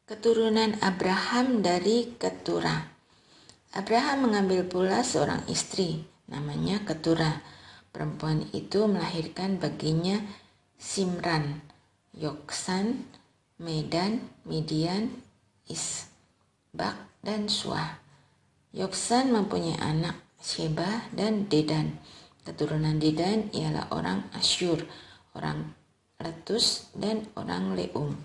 Keturunan Abraham dari Ketura. Abraham mengambil pula seorang istri, namanya Ketura. Perempuan itu melahirkan baginya Simran, Yoksan, Medan, Midian, Isbak, dan Suah. Yoksan mempunyai anak Sheba dan Dedan. Keturunan Dedan ialah orang Asyur, orang Letus, dan orang Leum.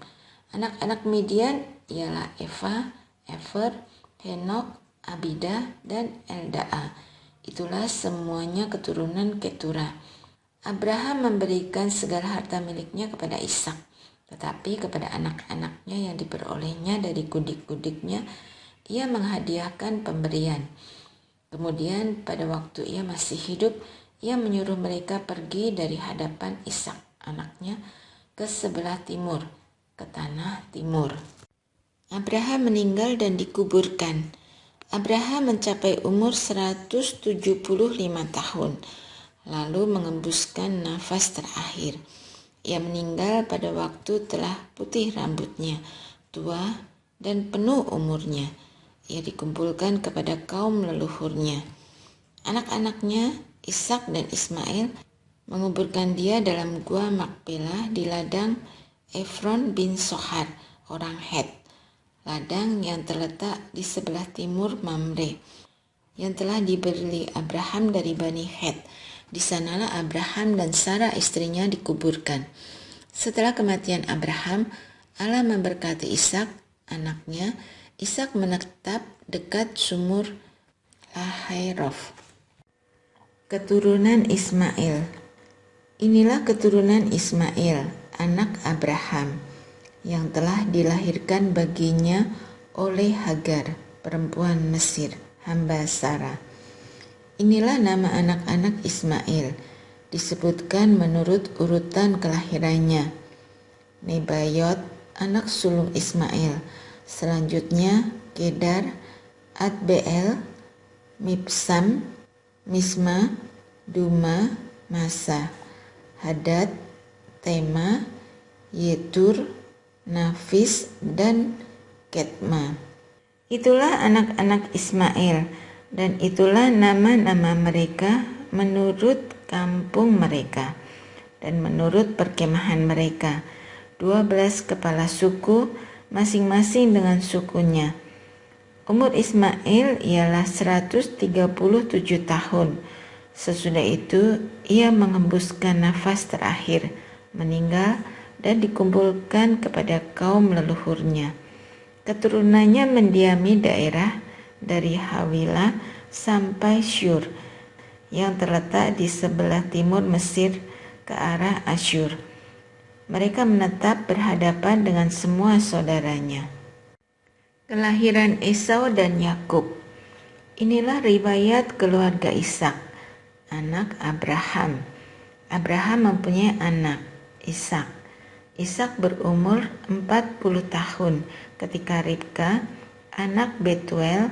Anak-anak Midian ialah Eva, Efer, Henok, Abida, dan Eldaa. Itulah semuanya keturunan Ketura. Abraham memberikan segala harta miliknya kepada Ishak, tetapi kepada anak-anaknya yang diperolehnya dari kudik-kudiknya, ia menghadiahkan pemberian. Kemudian pada waktu ia masih hidup, ia menyuruh mereka pergi dari hadapan Ishak, anaknya, ke sebelah timur, ke tanah timur. Abraham meninggal dan dikuburkan. Abraham mencapai umur 175 tahun, lalu mengembuskan nafas terakhir. Ia meninggal pada waktu telah putih rambutnya, tua dan penuh umurnya. Ia dikumpulkan kepada kaum leluhurnya. Anak-anaknya, Ishak dan Ismail, menguburkan dia dalam gua Makpelah di ladang Efron bin Sohar, orang Het, ladang yang terletak di sebelah timur Mamre, yang telah dibeli Abraham dari Bani Het. Di sanalah Abraham dan Sarah istrinya dikuburkan. Setelah kematian Abraham, Allah memberkati Ishak, anaknya. Ishak menetap dekat sumur Lahai-Rof. Keturunan Ismail. Inilah keturunan Ismail, anak Abraham, yang telah dilahirkan baginya oleh Hagar, perempuan Mesir, hamba Sarah. Inilah nama anak-anak Ismail, disebutkan menurut urutan kelahirannya. Nebayot, anak sulung Ismail, selanjutnya Kedar, Adbeel, Mibsam, Misma, Duma, Masa, Hadad, Tema, Yetur, Nafis, dan Ketma. Itulah anak-anak Ismail, dan itulah nama-nama mereka menurut kampung mereka dan menurut perkemahan mereka. 12 kepala suku, masing-masing dengan sukunya. Umur Ismail ialah 137 tahun. Sesudah itu, ia mengembuskan nafas terakhir, meninggal, dan dikumpulkan kepada kaum leluhurnya. Keturunannya mendiami daerah dari Hawilah sampai Syur, yang terletak di sebelah timur Mesir ke arah Asyur. Mereka menetap berhadapan dengan semua saudaranya. Kelahiran Esau dan Yakub. Inilah riwayat keluarga Ishak, anak Abraham. Abraham mempunyai anak, Ishak. Ishak berumur 40 tahun ketika Ribka, anak Betuel,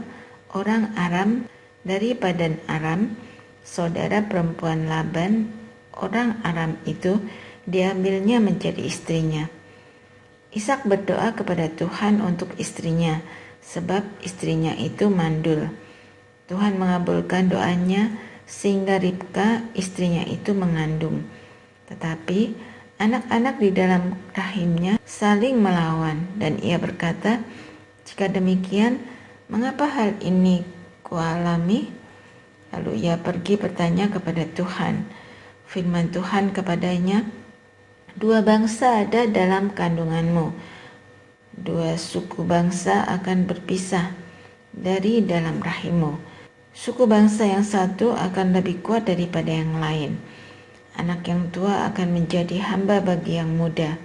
orang Aram dari Padan Aram, saudara perempuan Laban, orang Aram itu, diambilnya menjadi istrinya. Ishak berdoa kepada Tuhan untuk istrinya, sebab istrinya itu mandul. Tuhan mengabulkan doanya, sehingga Ribka istrinya itu mengandung. Tetapi anak-anak di dalam rahimnya saling melawan, dan ia berkata, "Jika demikian, mengapa hal ini kualami?" Lalu ia pergi bertanya kepada Tuhan. Firman Tuhan kepadanya, "Dua bangsa ada dalam kandunganmu, dua suku bangsa akan berpisah dari dalam rahimmu. Suku bangsa yang satu akan lebih kuat daripada yang lain. Anak yang tua akan menjadi hamba bagi yang muda."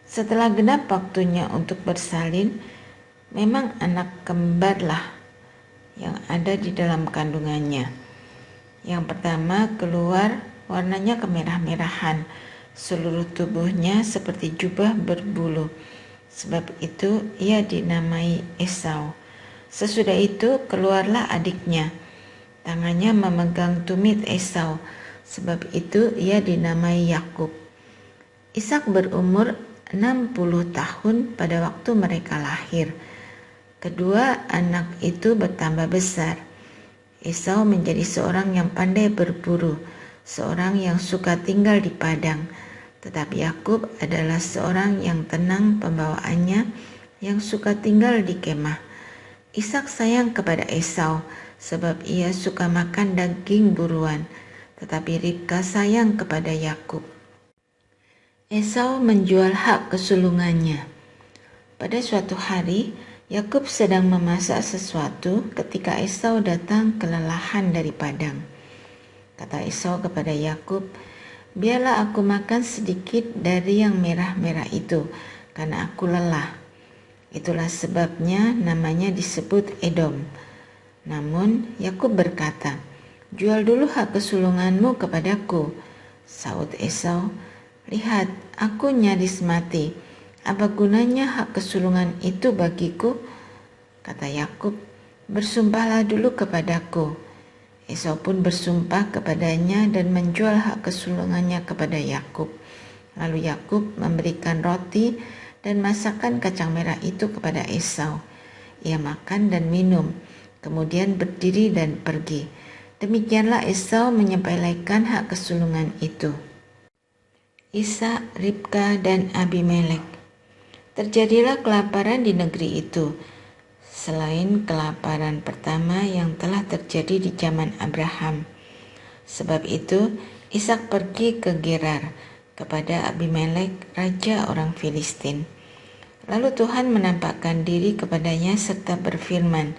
Setelah genap waktunya untuk bersalin, memang anak kembarlah yang ada di dalam kandungannya. Yang pertama keluar, warnanya kemerah-merahan, seluruh tubuhnya seperti jubah berbulu. Sebab itu ia dinamai Esau. Sesudah itu keluarlah adiknya, tangannya memegang tumit Esau. Sebab itu ia dinamai Yakub. Ishak berumur 60 tahun pada waktu mereka lahir. Kedua anak itu bertambah besar. Esau menjadi seorang yang pandai berburu, seorang yang suka tinggal di padang. Tetapi Yakub adalah seorang yang tenang pembawaannya, yang suka tinggal di kemah. Ishak sayang kepada Esau sebab ia suka makan daging buruan, tetapi Ribka sayang kepada Yakub. Esau menjual hak kesulungannya. Pada suatu hari, Yakub sedang memasak sesuatu ketika Esau datang kelelahan dari padang. Kata Esau kepada Yakub, "Biarlah aku makan sedikit dari yang merah-merah itu, karena aku lelah." Itulah sebabnya namanya disebut Edom. Namun Yakub berkata, "Jual dulu hak kesulunganmu kepadaku." Saud Esau, "Lihat, aku nyaris mati. Apa gunanya hak kesulungan itu bagiku?" Kata Yakub, "Bersumpahlah dulu kepadaku." Esau pun bersumpah kepadanya dan menjual hak kesulungannya kepada Yakub. Lalu Yakub memberikan roti dan masakan kacang merah itu kepada Esau. Ia makan dan minum, kemudian berdiri dan pergi. Demikianlah Esau menyepelekan hak kesulungan itu. Ishak, Ribka, dan Abimelek. Terjadilah kelaparan di negeri itu, selain kelaparan pertama yang telah terjadi di zaman Abraham. Sebab itu, Ishak pergi ke Gerar kepada Abimelek, raja orang Filistin. Lalu Tuhan menampakkan diri kepadanya serta berfirman,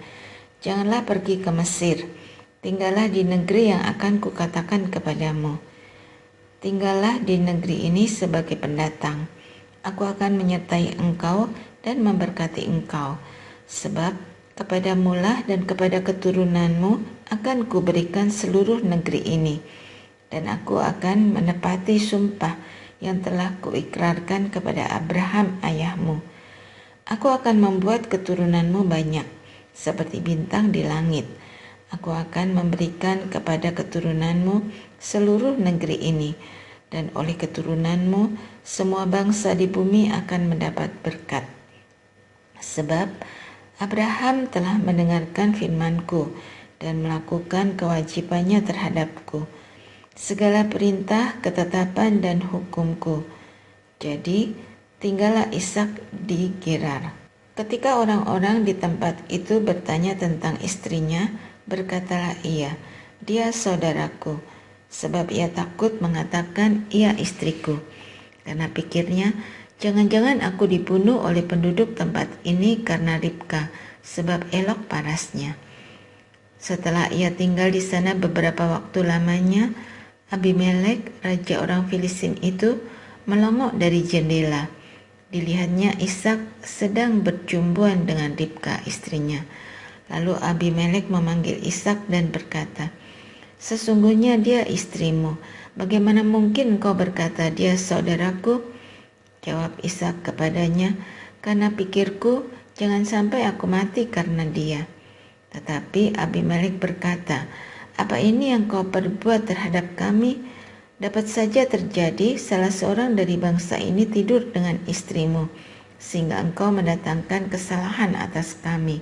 "Janganlah pergi ke Mesir, tinggallah di negeri yang akan kukatakan kepadamu. Tinggallah di negeri ini sebagai pendatang. Aku akan menyertai engkau dan memberkati engkau, sebab kepadamulah dan kepada keturunanmu akan kuberikan seluruh negeri ini, dan aku akan menepati sumpah yang telah kuikrarkan kepada Abraham ayahmu. Aku akan membuat keturunanmu banyak, seperti bintang di langit. Aku akan memberikan kepada keturunanmu seluruh negeri ini, dan oleh keturunanmu semua bangsa di bumi akan mendapat berkat. Sebab Abraham telah mendengarkan firman-Ku dan melakukan kewajibannya terhadapku, segala perintah, ketetapan, dan hukum-Ku. Jadi tinggallah Ishak di Gerar." Ketika orang-orang di tempat itu bertanya tentang istrinya, berkatalah ia, "Dia saudaraku," sebab ia takut mengatakan, "Ia istriku." Karena pikirnya, jangan-jangan aku dibunuh oleh penduduk tempat ini karena Ribka, sebab elok parasnya. Setelah ia tinggal di sana beberapa waktu lamanya, Abimelek, raja orang Filistin itu, melongok dari jendela. Dilihatnya Ishak sedang berjumbuan dengan Ribka istrinya. Lalu Abimelek memanggil Ishak dan berkata, "Sesungguhnya dia istrimu. Bagaimana mungkin kau berkata dia saudaraku?" Jawab Ishak kepadanya, "Karena pikirku, jangan sampai aku mati karena dia." Tetapi Abimelek berkata, "Apa ini yang kau perbuat terhadap kami? Dapat saja terjadi salah seorang dari bangsa ini tidur dengan istrimu, sehingga engkau mendatangkan kesalahan atas kami."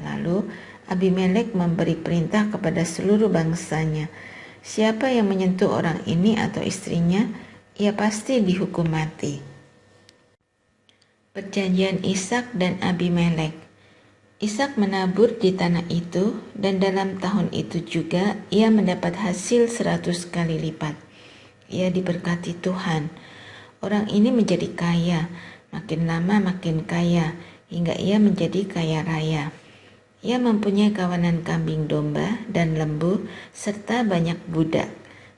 Lalu Abimelek memberi perintah kepada seluruh bangsanya, "Siapa yang menyentuh orang ini atau istrinya, ia pasti dihukum mati." Perjanjian Ishak dan Abimelek. Ishak menabur di tanah itu, dan dalam tahun itu juga ia mendapat hasil 100 kali lipat. Ia diberkati Tuhan. Orang ini menjadi kaya, makin lama makin kaya, hingga ia menjadi kaya raya. Ia mempunyai kawanan kambing domba dan lembu, serta banyak budak,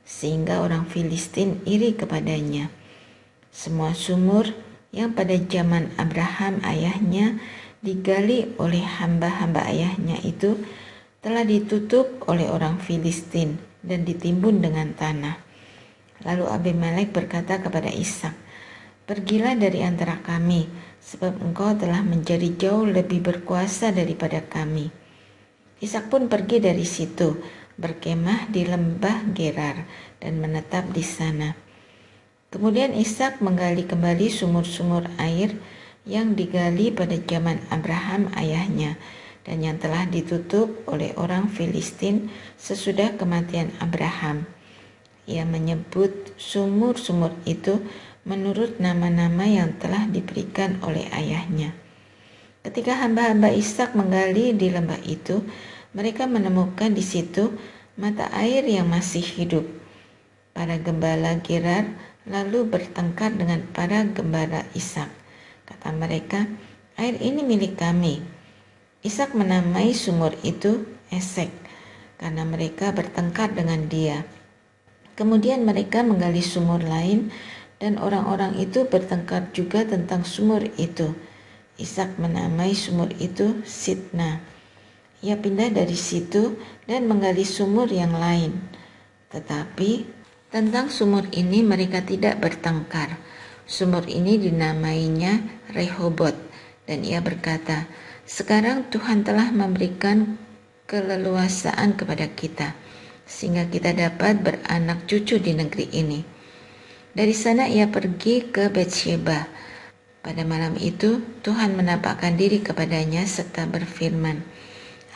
sehingga orang Filistin iri kepadanya. Semua sumur yang pada zaman Abraham ayahnya digali oleh hamba-hamba ayahnya itu telah ditutup oleh orang Filistin dan ditimbun dengan tanah. Lalu Abimelek berkata kepada Ishak, "Pergilah dari antara kami, sebab engkau telah menjadi jauh lebih berkuasa daripada kami." Ishak pun pergi dari situ, berkemah di lembah Gerar dan menetap di sana. Kemudian Ishak menggali kembali sumur-sumur air yang digali pada zaman Abraham ayahnya dan yang telah ditutup oleh orang Filistin sesudah kematian Abraham. Ia menyebut sumur-sumur itu menurut nama-nama yang telah diberikan oleh ayahnya. Ketika hamba-hamba Ishak menggali di lembah itu, mereka menemukan di situ mata air yang masih hidup. Para gembala Gerar lalu bertengkar dengan para gembala Ishak. Kata mereka, air ini milik kami. Ishak menamai sumur itu Esek karena mereka bertengkar dengan dia. Kemudian mereka menggali sumur lain dan orang-orang itu bertengkar juga tentang sumur itu. Ishak menamai sumur itu Sitna. Ia pindah dari situ dan menggali sumur yang lain. Tetapi tentang sumur ini mereka tidak bertengkar. Sumur ini dinamainya Rehobot dan ia berkata, sekarang Tuhan telah memberikan keleluasaan kepada kita sehingga kita dapat beranak cucu di negeri ini. Dari sana ia pergi ke Betsheba. Pada malam itu Tuhan menampakkan diri kepadanya serta berfirman,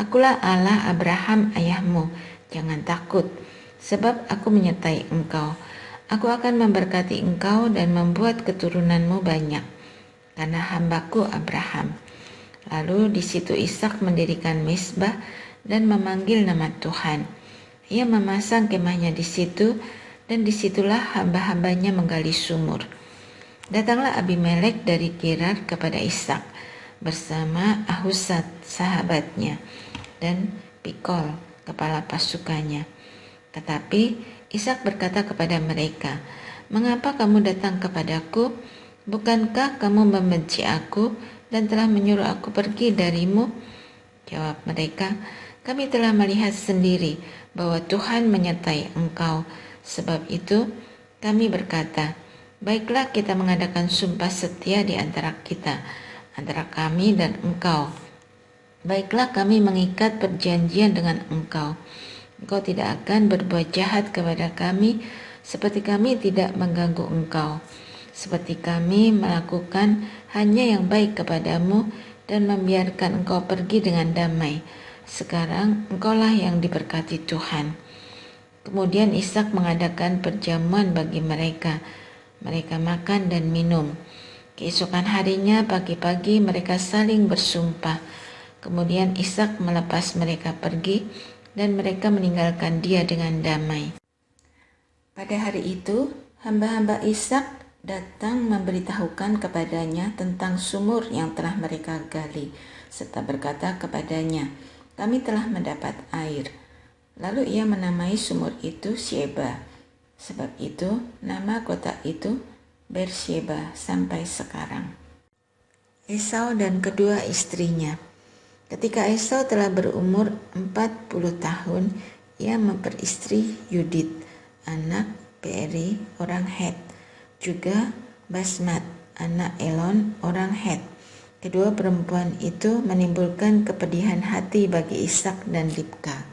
Akulah Allah Abraham ayahmu, jangan takut, sebab aku menyertai engkau. Aku akan memberkati engkau dan membuat keturunanmu banyak, karena hambaku Abraham. Lalu di situ Ishak mendirikan mezbah dan memanggil nama Tuhan. Ia memasang kemahnya di situ, dan disitulah hamba-hambanya menggali sumur. Datanglah Abimelek dari Gerar kepada Ishak bersama Ahuzat sahabatnya dan Pikol kepala pasukannya. Tetapi Ishak berkata kepada mereka, mengapa kamu datang kepadaku? Bukankah kamu membenci aku dan telah menyuruh aku pergi darimu? Jawab mereka, kami telah melihat sendiri bahwa Tuhan menyertai engkau. Sebab itu kami berkata, baiklah kita mengadakan sumpah setia di antara kita, antara kami dan engkau. Baiklah kami mengikat perjanjian dengan engkau. Engkau tidak akan berbuat jahat kepada kami, seperti kami tidak mengganggu engkau. Seperti kami melakukan hanya yang baik kepadamu dan membiarkan engkau pergi dengan damai. Sekarang engkaulah yang diberkati Tuhan. Kemudian Ishak mengadakan perjamuan bagi mereka. Mereka makan dan minum. Keesokan harinya pagi-pagi mereka saling bersumpah. Kemudian Ishak melepas mereka pergi dan mereka meninggalkan dia dengan damai. Pada hari itu, hamba-hamba Ishak datang memberitahukan kepadanya tentang sumur yang telah mereka gali, serta berkata kepadanya, kami telah mendapat air. Lalu ia menamai sumur itu Sheba. Sebab itu nama kota itu Beersheba sampai sekarang. Esau dan kedua istrinya. Ketika Esau telah berumur 40 tahun, ia memperistri Yudit, anak Beeri orang Het, juga Basmat, anak Elon orang Het. Kedua perempuan itu menimbulkan kepedihan hati bagi Ishak dan Ribka.